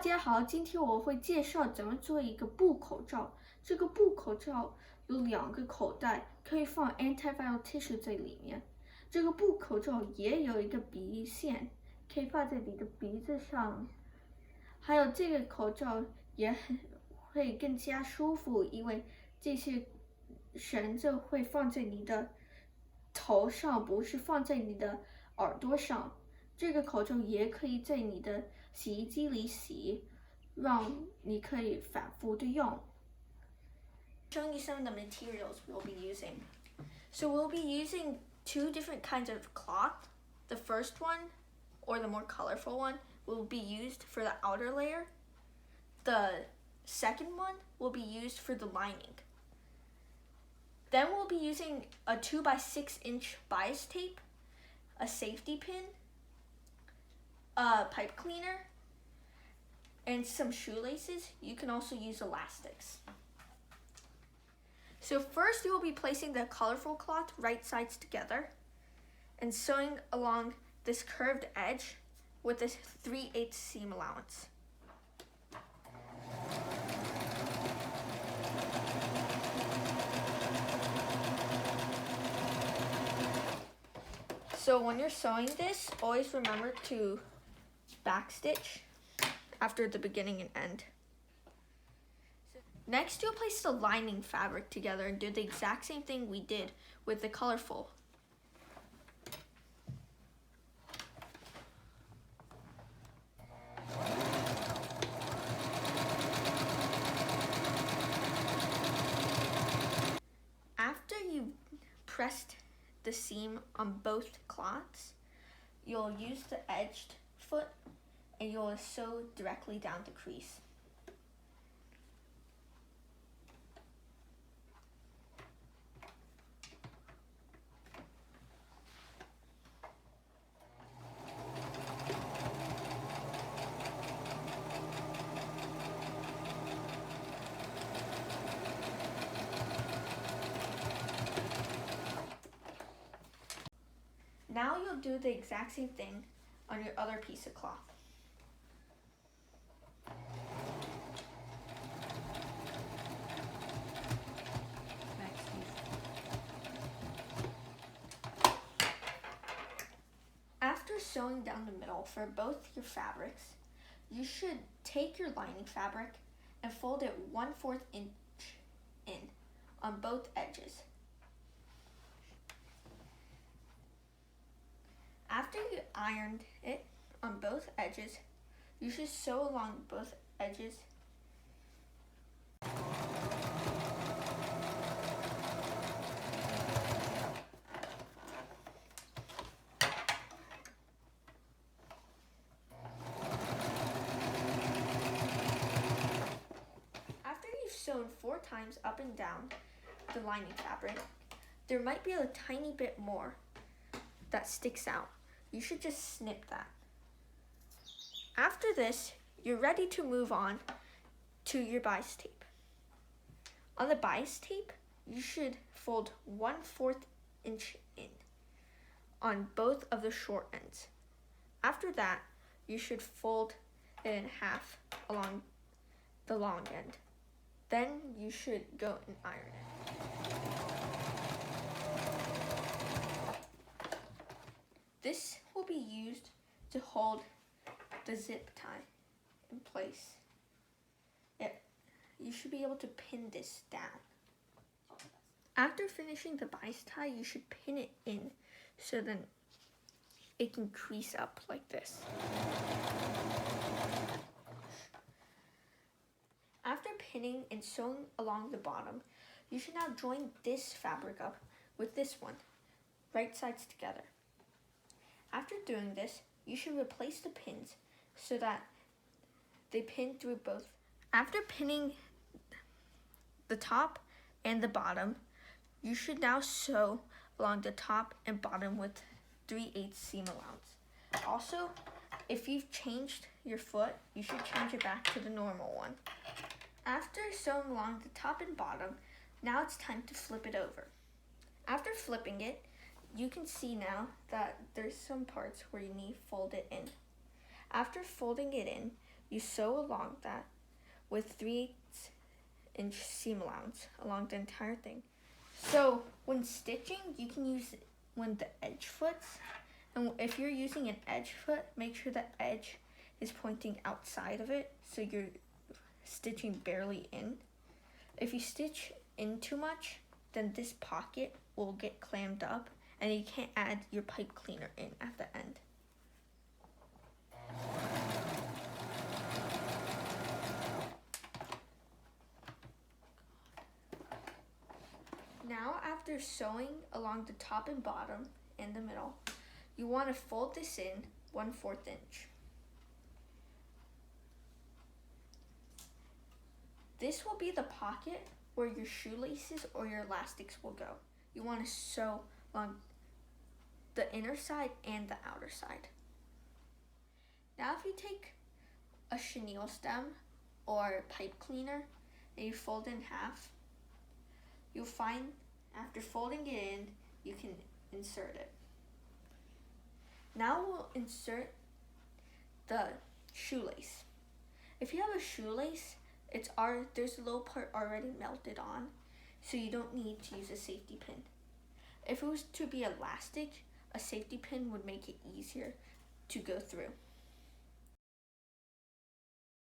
家好，今天我会介绍怎么做一个布口罩。这个布口罩有2个口袋，可以放 antiviral tissue 在里面。这个布口罩也有一个鼻线，可以放在你的鼻子上。还有这个口罩也会更加舒服，因为这些绳子会放在你的头上，不是放在你的耳朵上。这个口罩也可以在你的洗衣机里洗，让你可以反复的用。Showing you some of the materials we'll be using. So we'll be using 2 different kinds of cloth. The first one, or the more colorful one, will be used for the outer layer. The second one will be used for the lining. Then we'll be using a 2x6-inch bias tape, a safety pin, a pipe cleaner, and some shoelaces. You can also use elastics. So first you will be placing the colorful cloth right sides together and sewing along this curved edge with this 3/8 seam allowance. So when you're sewing this, always remember to backstitch after the beginning and end. Next, you'll place the lining fabric together and do the exact same thing we did with the colorful. After you've pressed the seam on both cloths, you'll use the edged foot and you'll sew directly down the crease. Now you'll do the exact same thing on your other piece of cloth. After sewing down the middle for both your fabrics, you should take your lining fabric and fold it 1/4 inch in on both edges. After you ironed it on both edges, you should sew along both edges. After you've sewn 4 times up and down the lining fabric, there might be a tiny bit more that sticks out. You should just snip that. After this, you're ready to move on to your bias tape. On the bias tape, you should fold 1/4 inch in on both of the short ends. After that, you should fold it in half along the long end. Then you should go and iron it. This will be used to hold the zip tie in place. You should be able to pin this down. After finishing the bias tie, you should pin it in so then it can crease up like this. After pinning and sewing along the bottom, you should now join this fabric up with this one, right sides together. After doing this, you should replace the pins so that they pin through both. After pinning the top and the bottom, you should now sew along the top and bottom with 3/8 seam allowance. Also, if you've changed your foot, you should change it back to the normal one. After sewing along the top and bottom, now it's time to flip it over. After flipping it, you can see now that there's some parts where you need to fold it in. After folding it in, you sew along that with 3/8" seam allowance along the entire thing. So when stitching, you can use one of the edge foots, and if you're using an edge foot, make sure the edge is pointing outside of it so you're stitching barely in. If you stitch in too much, then this pocket will get clammed up and you can't add your pipe cleaner in at the end. Now, after sewing along the top and bottom and the middle, you want to fold this in 1/4 inch. This will be the pocket where your shoelaces or your elastics will go. You want to sew along the inner side and the outer side. Now, if you take a chenille stem or pipe cleaner and you fold it in half, you'll find after folding it in, you can insert it. Now we'll insert the shoelace. If you have a shoelace, there's a little part already melted on, so you don't need to use a safety pin. If it was to be elastic, a safety pin would make it easier to go through.